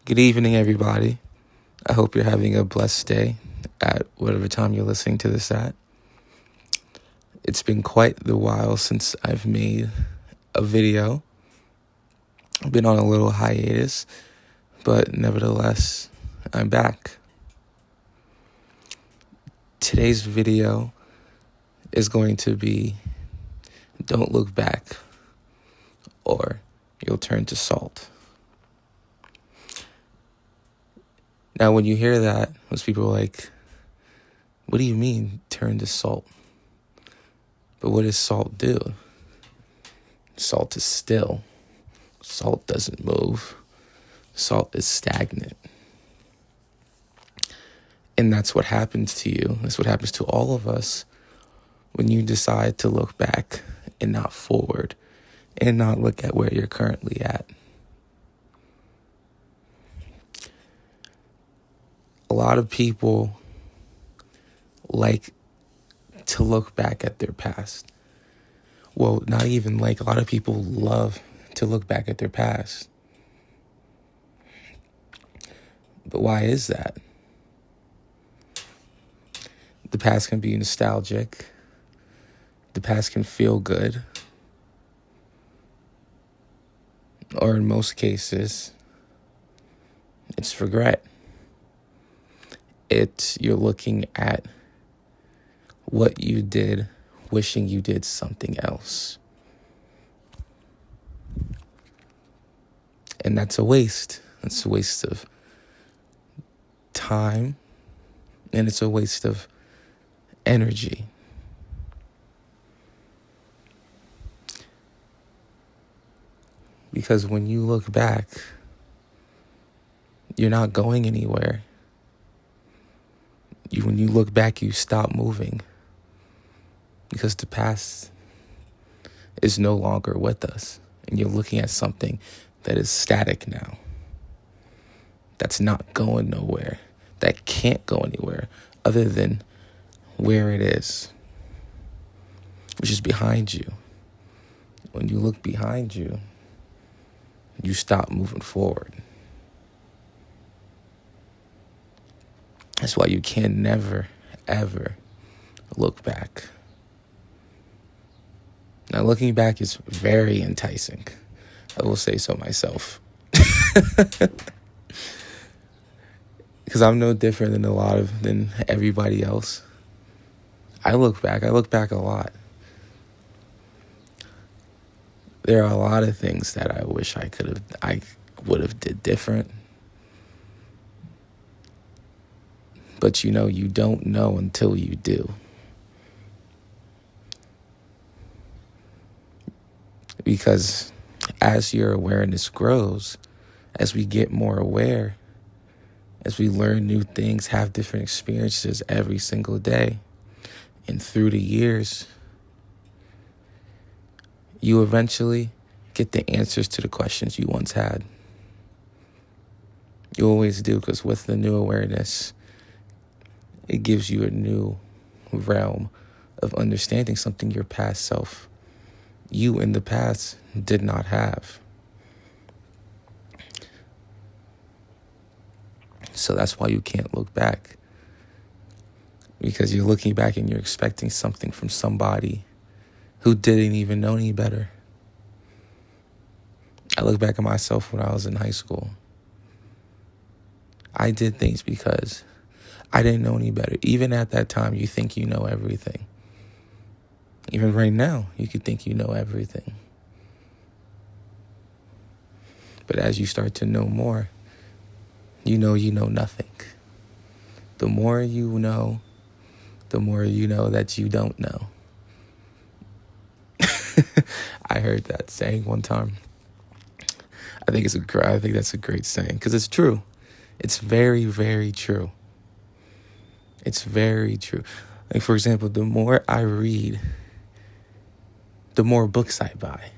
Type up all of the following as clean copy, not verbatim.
Good evening, everybody. I hope you're having a blessed day at whatever time you're listening to this at. It's been quite the while since I've made a video. I've been on a little hiatus, but nevertheless, I'm back. Today's video is going to be Don't Look Back, or You'll Turn to Salt. Now, when you hear that, most people are like, what do you mean, turn to salt? But what does salt do? Salt is still. Salt doesn't move. Salt is stagnant. And that's what happens to you. That's what happens to all of us when you decide to look back and not forward and not look at where you're currently at. A lot of people like to look back at their past. Well, not even like, a lot of people love to look back at their past. But why is that? The past can be nostalgic. The past can feel good. Or in most cases, it's regret. You're looking at what you did, wishing you did something else. And that's a waste. It's a waste of time, and it's a waste of energy. Because when you look back, you're not going anywhere. When you look back, you stop moving. Because the past is no longer with us. And you're looking at something that is static now. That's not going nowhere. That can't go anywhere other than where it is, which is behind you. When you look behind you, you stop moving forward. That's why you can never, ever look back. Now, looking back is very enticing. I will say so myself. Because I'm no different than everybody else. I look back a lot. There are a lot of things that I wish I would have did different. But you don't know until you do. Because as your awareness grows, as we get more aware, as we learn new things, have different experiences every single day, and through the years, you eventually get the answers to the questions you once had. You always do, because with the new awareness, it gives you a new realm of understanding something your past self, you in the past, did not have. So that's why you can't look back. Because you're looking back and you're expecting something from somebody who didn't even know any better. I look back at myself when I was in high school. I did things because I didn't know any better. Even at that time, you think you know everything. Even right now, you could think you know everything. But as you start to know more, you know nothing. The more you know, the more you know that you don't know. I heard that saying one time. I think that's a great saying, because it's true. It's very, very true. It's very true. Like, for example, the more I read, the more books I buy.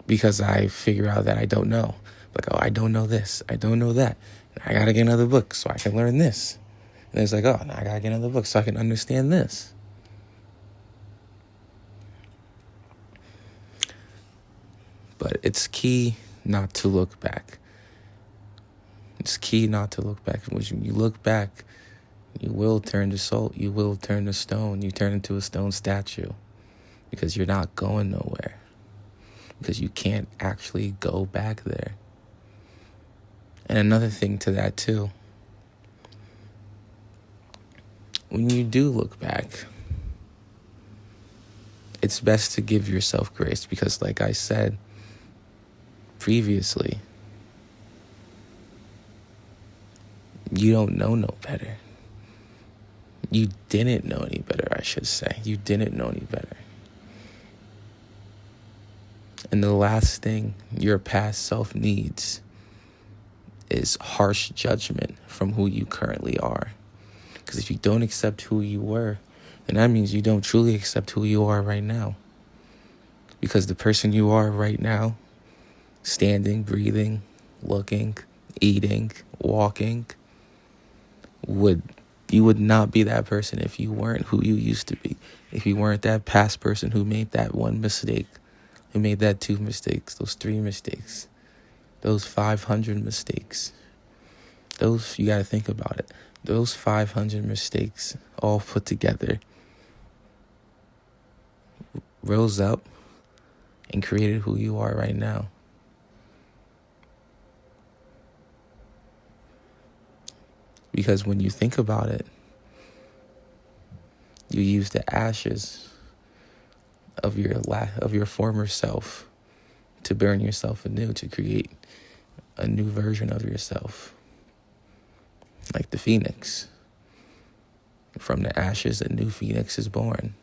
Because I figure out that I don't know. Like, I don't know this. I don't know that. I got to get another book so I can learn this. And it's like, now I got to get another book so I can understand this. But it's key not to look back. It's key not to look back. When you look back, you will turn to salt. You will turn to stone. You turn into a stone statue because you're not going nowhere. Because you can't actually go back there. And another thing to that too, when you do look back, it's best to give yourself grace because, like I said previously, you don't know no better. You didn't know any better, I should say. You didn't know any better. And the last thing your past self needs is harsh judgment from who you currently are. Because if you don't accept who you were, then that means you don't truly accept who you are right now. Because the person you are right now, standing, breathing, looking, eating, walking, you would not be that person if you weren't who you used to be. If you weren't that past person who made that one mistake, who made that 2 mistakes, those 3 mistakes, those 500 mistakes. You got to think about it. Those 500 mistakes all put together rose up and created who you are right now. Because when you think about it, you use the ashes of your former self to burn yourself anew, to create a new version of yourself. Like the phoenix. From the ashes, a new phoenix is born.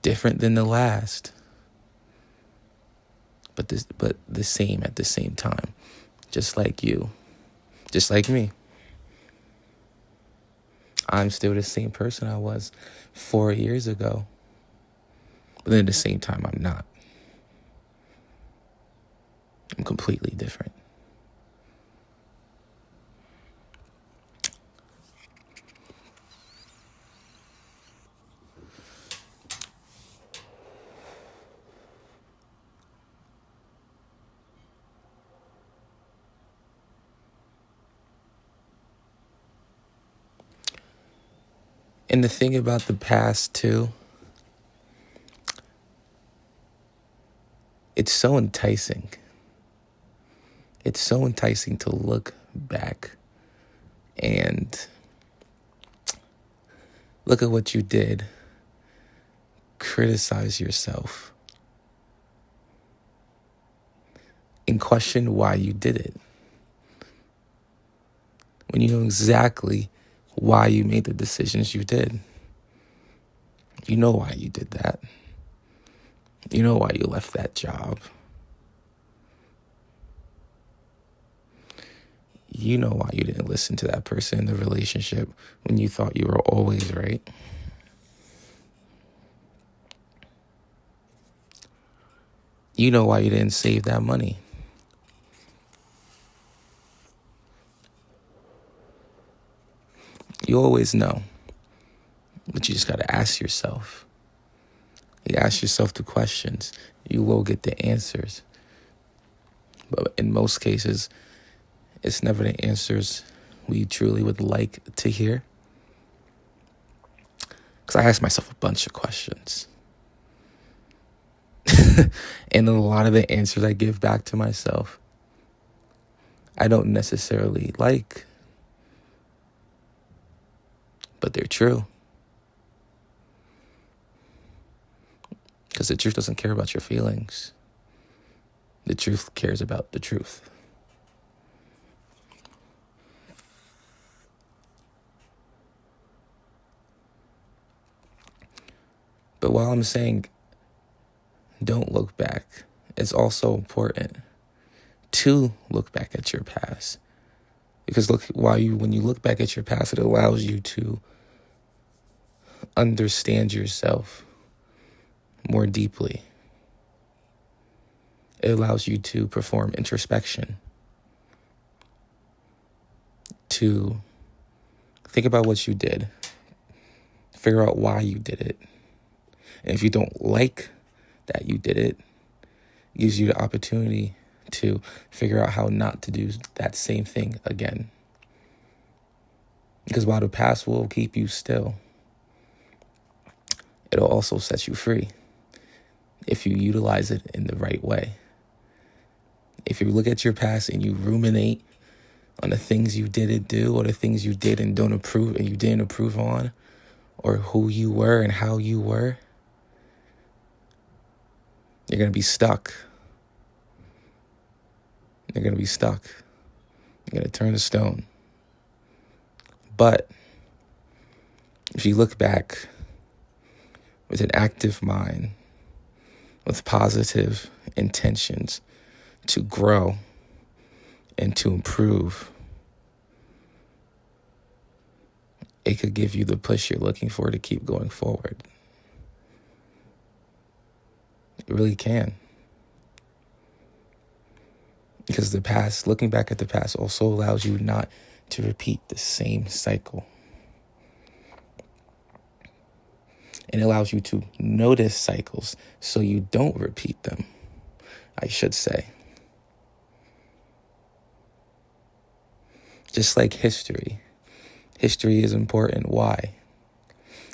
Different than the last, but the same at the same time. Just like you, just like me. I'm still the same person I was 4 years ago, but then at the same time, I'm not. I'm completely different. And the thing about the past, too, it's so enticing. It's so enticing to look back and look at what you did, criticize yourself, and question why you did it. When you know exactly why you made the decisions you did. You know why you did that. You know why you left that job. You know why you didn't listen to that person in the relationship when you thought you were always right. You know why you didn't save that money. You always know. But you just got to ask yourself. You ask yourself the questions. You will get the answers. But in most cases, it's never the answers we truly would like to hear. Because I ask myself a bunch of questions. And a lot of the answers I give back to myself, I don't necessarily like. But they're true. Because the truth doesn't care about your feelings. The truth cares about the truth. But while I'm saying don't look back, it's also important to look back at your past. Because when you look back at your past, it allows you to understand yourself more deeply. It allows you to perform introspection, to think about what you did, figure out why you did it. And if you don't like that you did it, it gives you the opportunity to figure out how not to do that same thing again. Because while the past will keep you still, it'll also set you free if you utilize it in the right way. If you look at your past and you ruminate on the things you didn't do or the things you did and you didn't approve on, or who you were and how you were, you're going to be stuck. You're going to be stuck. You're going to turn to stone. But if you look back with an active mind, with positive intentions to grow and to improve, it could give you the push you're looking for to keep going forward. It really can. Because the past, looking back at the past, also allows you not to repeat the same cycle. And it allows you to notice cycles so you don't repeat them, I should say. Just like history. History is important. Why?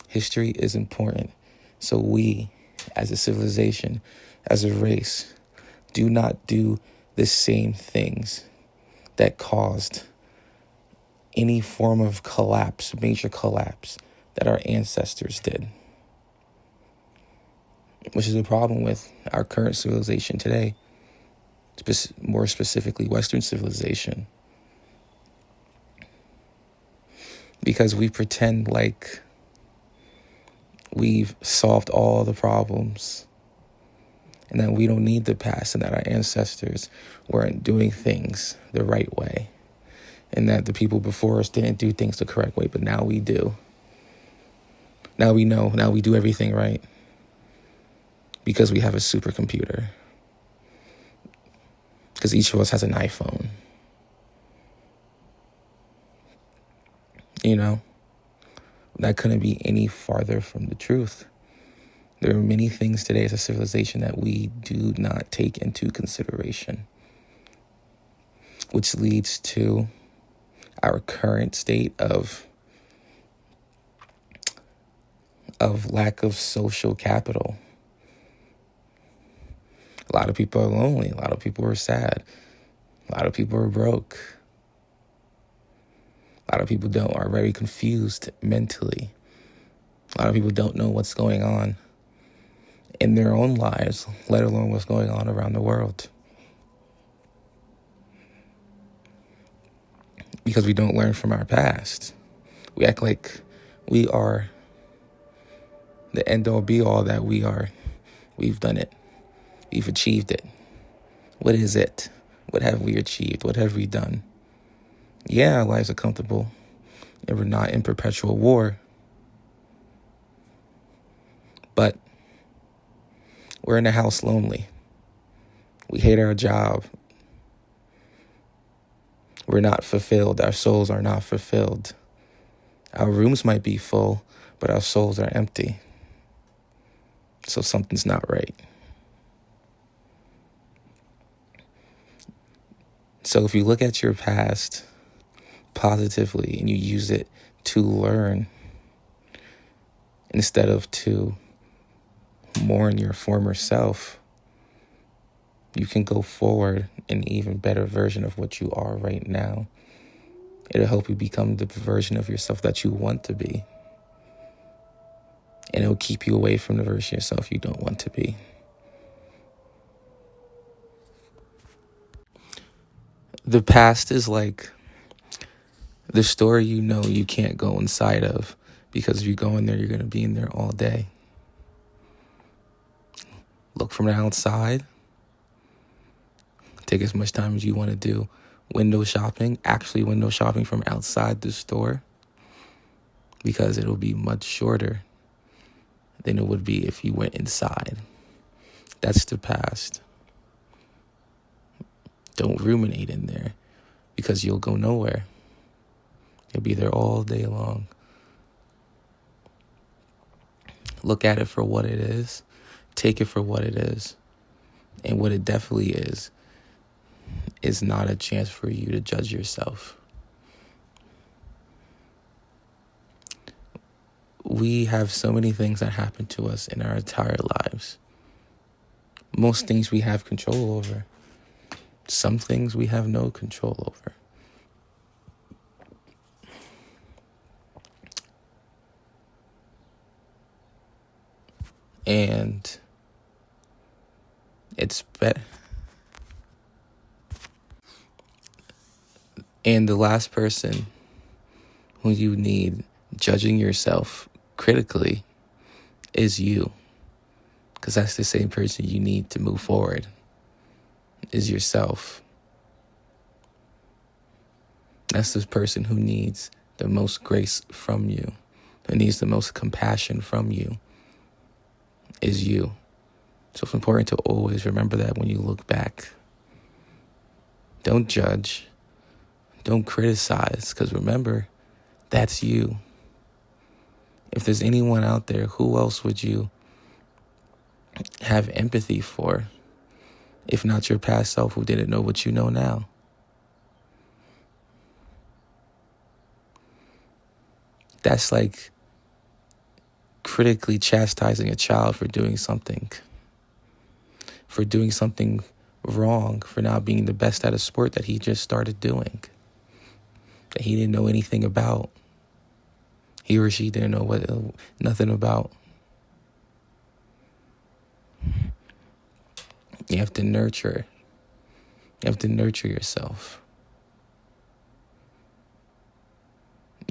History is important so we, as a civilization, as a race, do not do the same things that caused any form of collapse, major collapse, that our ancestors did. Which is a problem with our current civilization today, more specifically Western civilization. Because we pretend like we've solved all the problems and that we don't need the past and that our ancestors weren't doing things the right way and that the people before us didn't do things the correct way, but now we do. Now we know, now we do everything right because we have a supercomputer. Because each of us has an iPhone. You know, that couldn't be any farther from the truth. There are many things today as a civilization that we do not take into consideration, which leads to our current state of lack of social capital. A lot of people are lonely. A lot of people are sad. A lot of people are broke. A lot of people are very confused mentally. A lot of people don't know what's going on in their own lives, let alone what's going on around the world. Because we don't learn from our past. We act like we are the end-all be-all that we are. We've done it. We've achieved it. What is it? What have we achieved? What have we done? Yeah, our lives are comfortable and we're not in perpetual war. But we're in a house lonely. We hate our job. We're not fulfilled. Our souls are not fulfilled. Our rooms might be full, but our souls are empty. So something's not right. So if you look at your past positively and you use it to learn instead of to mourn your former self, you can go forward an even better version of what you are right now. It'll help you become the version of yourself that you want to be. And it'll keep you away from the version of yourself you don't want to be. The past is like the store you know you can't go inside of, because if you go in there, you're going to be in there all day. Look from the outside. Take as much time as you want to do window shopping, actually window shopping from outside the store, because it'll be much shorter than it would be if you went inside. That's the past. Don't ruminate in there, because you'll go nowhere. You'll be there all day long. Look at it for what it is. Take it for what it is. And what it definitely is is not a chance for you to judge yourself. We have so many things that happen to us in our entire lives. Most things we have control over. Some things we have no control over. And it's better. And the last person who you need judging yourself critically is you. Because that's the same person you need to move forward, is yourself. That's the person who needs the most grace from you, who needs the most compassion from you, is you. So it's important to always remember that when you look back. Don't judge. Don't criticize, because remember, that's you. If there's anyone out there, who else would you have empathy for, if not your past self who didn't know what you know now? That's like critically chastising a child for doing something wrong, for not being the best at a sport that he just started doing, that he didn't know anything about. He or she didn't know nothing about. You have to nurture. You have to nurture yourself.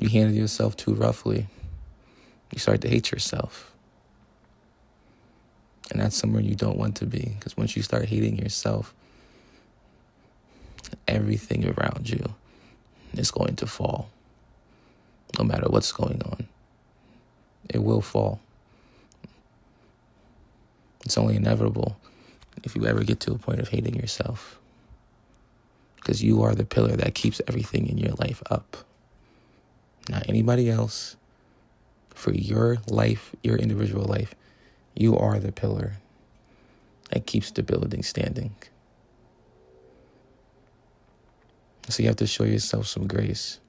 You handle yourself too roughly, you start to hate yourself. And that's somewhere you don't want to be, because once you start hating yourself, everything around you is going to fall. No matter what's going on, it will fall. It's only inevitable if you ever get to a point of hating yourself, because you are the pillar that keeps everything in your life up. Not anybody else. For your life, your individual life, you are the pillar that keeps the building standing. So you have to show yourself some grace.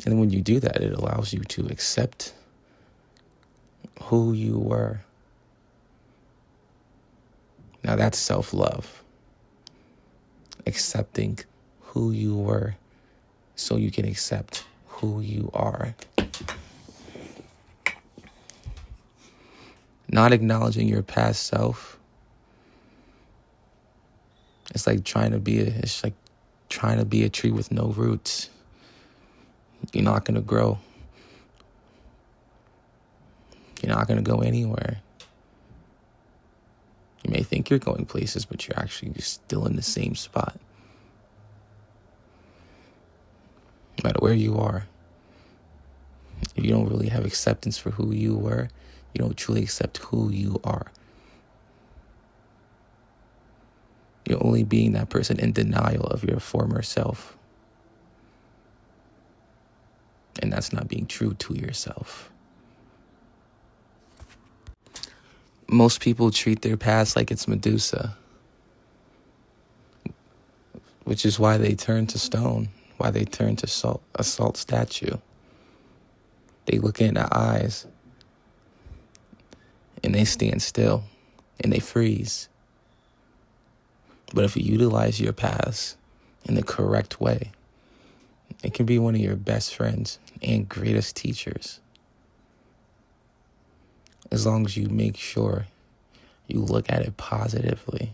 And when you do that, it allows you to accept who you were. Now that's self-love. Accepting who you were so you can accept who you are. Not acknowledging your past self, it's like trying to be a tree with no roots. You're not going to grow. You're not going to go anywhere. You may think you're going places, but you're actually still in the same spot. No matter where you are, if you don't really have acceptance for who you were, you don't truly accept who you are. You're only being that person in denial of your former self. And that's not being true to yourself. Most people treat their past like it's Medusa, which is why they turn to stone, why they turn to a salt statue. They look in the eyes and they stand still and they freeze. But if you utilize your past in the correct way, it can be one of your best friends and greatest teachers. As long as you make sure you look at it positively.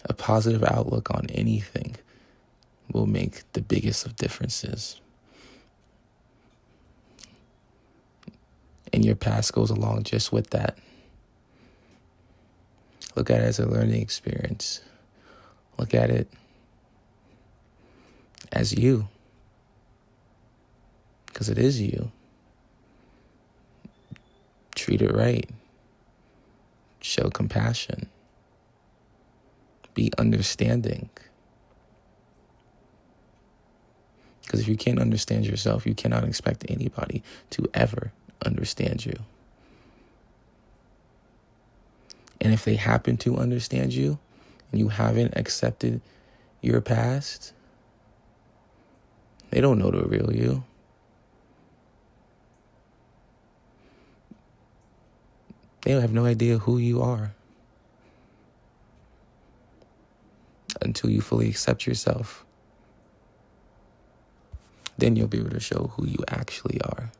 A positive outlook on anything will make the biggest of differences. And your past goes along just with that. Look at it as a learning experience. Look at it as you. Because it is you. Treat it right. Show compassion. Be understanding. Because if you can't understand yourself, you cannot expect anybody to ever understand you. And if they happen to understand you, and you haven't accepted your past, they don't know the real you. They have no idea who you are until you fully accept yourself. Then you'll be able to show who you actually are.